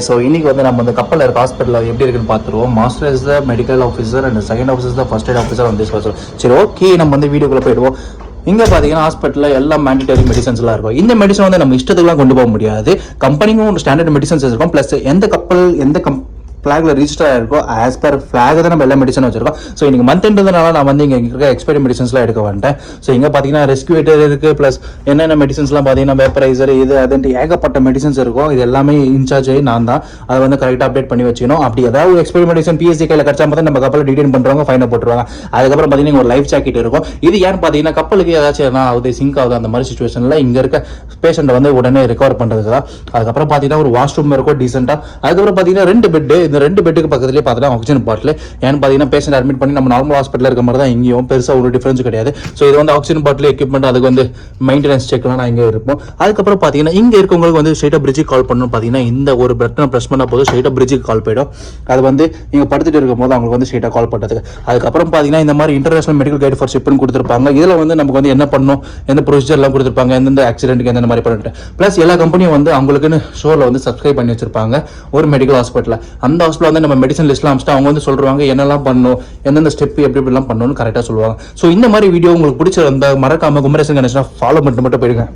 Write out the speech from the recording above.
So இன்னைக்கு வந்து நம்ம அந்த கப்பலில் இருக்க ஹாஸ்பிட்டலில் எப்படி இருக்குன்னு பார்த்துருவோம். Master is the medical officer and second officer the first eight officer வந்து சொல்லுவோம். சரி, ஓகே, நம்ம வந்து வீடியோக்குள்ள போயிடுவோம். இங்கே பார்த்தீங்கன்னா ஹாஸ்பிட்டலில் எல்லாம் மேண்டிட்டரி மெடிசன்ஸ்லாம் இருக்கும். இந்த மெடிசன் வந்து நம்ம இஷ்டத்துக்குலாம் கொண்டு போக முடியாது. கம்பெனிக்கும் ஸ்டாண்டர்ட் மெடிசன்ஸ் இருக்கும். ப்ளஸ் எந்த கப்பல் எந்த ஃப்ளாக்ல ரிஜிஸ்டர் ஆயிருக்கோ ஆஸ் பர் ஃப்ளாக் தான் நம்ம எல்லா மெடிசன் வச்சிருக்கோம். ஸோ இன்னைக்கு மந்த்ன்றதுனால நான் வந்து இங்கே இருக்க எக்ஸ்பைரி மெடிசன்ஸ்லாம் எடுக்க வந்துட்டேன். ஸோ இங்கே பார்த்தீங்கன்னா ரெஸ்கியூட்டர் இருக்குது. ப்ளஸ் என்னென்ன மெடிசன்ஸ்லாம் பார்த்தீங்கன்னா வேப்பரைசர் இது அதுன்ட்டு ஏகப்பட்ட மெடிசன்ஸ் இருக்கும். இது எல்லாமே இன்சார்ஜ் நான் தான் அதை வந்து கரெக்டாக அப்டேட் பண்ணி வச்சுக்கணும். அப்படி ஏதாவது எக்ஸ்பைரி மெடிசன் பிஎஸ்சி கையில் கிடச்சா பார்த்தா நம்ம கப்பலில் டிடெயின் பண்ணுறவங்க ஃபைனை போட்டுருவாங்க. அதுக்கப்புறம் பார்த்தீங்கன்னா ஒரு லைஃப் ஜாக்கெட் இருக்கும். இது ஏன்னு பார்த்தீங்கன்னா கப்பலுக்கு ஏதாச்சும் ஆகுது சிங்க் ஆகுது அந்த மாதிரி சுச்சுவேஷனில் இங்கே இருக்க பேஷண்ட்டை வந்து உடனே ரெக்கவர் பண்ணுறதுக்கு தான். அதுக்கப்புறம் பார்த்தீங்கன்னா ஒரு வாஷ்ரூம் இருக்கும் டீசெண்டாக. அதுக்கப்புறம் பார்த்தீங்கன்னா 2 பெட்டு, இந்த 2 பெட்டுக்கு பக்கத்துலேயே பார்த்தீங்கன்னா ஆக்சிஜன் பாட்டில். ஏன்னு பார்த்தீங்கன்னா பேஷண்ட் அட்மிட் பண்ணி நம்ம நார்மல் ஹாஸ்பிட்டலில் இருக்க மாதிரி தான் இங்கேயும் பெருசாக ஒரு டிஃபரன்ஸ் கிடையாது. ஸோ இது வந்து ஆக்சிஜன் பாட்டில் எக்யூப்மெண்ட் அதுக்கு வந்து மெயின்டெனன்ஸ் செக்லாம் நான் இங்கே இருப்போம். அதுக்கப்புறம் பார்த்தீங்கன்னா இங்கே இருக்கவங்களுக்கு வந்து ஸ்ட்ரைட்டாக பிரிட்ஜுக்கு கால் பண்ணணும். பார்த்தீங்கன்னா இந்த ஒரு பட்டனை ப்ரெஸ் பண்ண போது ஸ்ட்ரைட்டாக பிரிட்ஜுக்கு கால் போயிடும். அது வந்து நீங்கள் படுத்துட்டு இருக்கும் போது அவங்களுக்கு வந்து ஸ்ட்ரைட்டாக கால் பண்ணுறதுக்கு. அதுக்கப்புறம் பார்த்தீங்கன்னா இந்த மாதிரி இன்டர்நேஷனல் மெடிக்கல் கைட் ஃபார் ஷிப்னு கொடுத்துருப்பாங்க. இதில் வந்து நமக்கு வந்து என்ன பண்ணணும், எந்த ப்ரொசீஜர்லாம் கொடுத்துருப்பாங்க, எந்தெந்த ஆக்சிடென்ட்டுக்கு எந்த மாதிரி பண்ணிட்டு. ப்ளஸ் எல்லா கம்பெனியும் வந்து அவங்களுக்குன்னு ஷோவில் வந்து சப்ஸ்கிரைப் பண்ணி வச்சிருப்பாங்க ஒரு மெடிக்கல் ஹாஸ்பிட்டலில். அந்த ஹாஸ்பிட்டல் வந்து நம்ம மெடிசன் லிஸ்ட்லாம் அமைச்சிட்டு அவங்க வந்து சொல்றாங்க என்னெல்லாம் பண்ணணும், எந்தெந்த ஸ்டெப் எப்படிலாம் பண்ணணும்னு கரெக்டாக சொல்லுவாங்க. ஸோ இந்த மாதிரி வீடியோ உங்களுக்கு பிடிச்சிருந்தா மறக்காம குமரேசன் கணேசனா ஃபாலோ பண்ணிட்டு மட்டும் போயிடுங்க.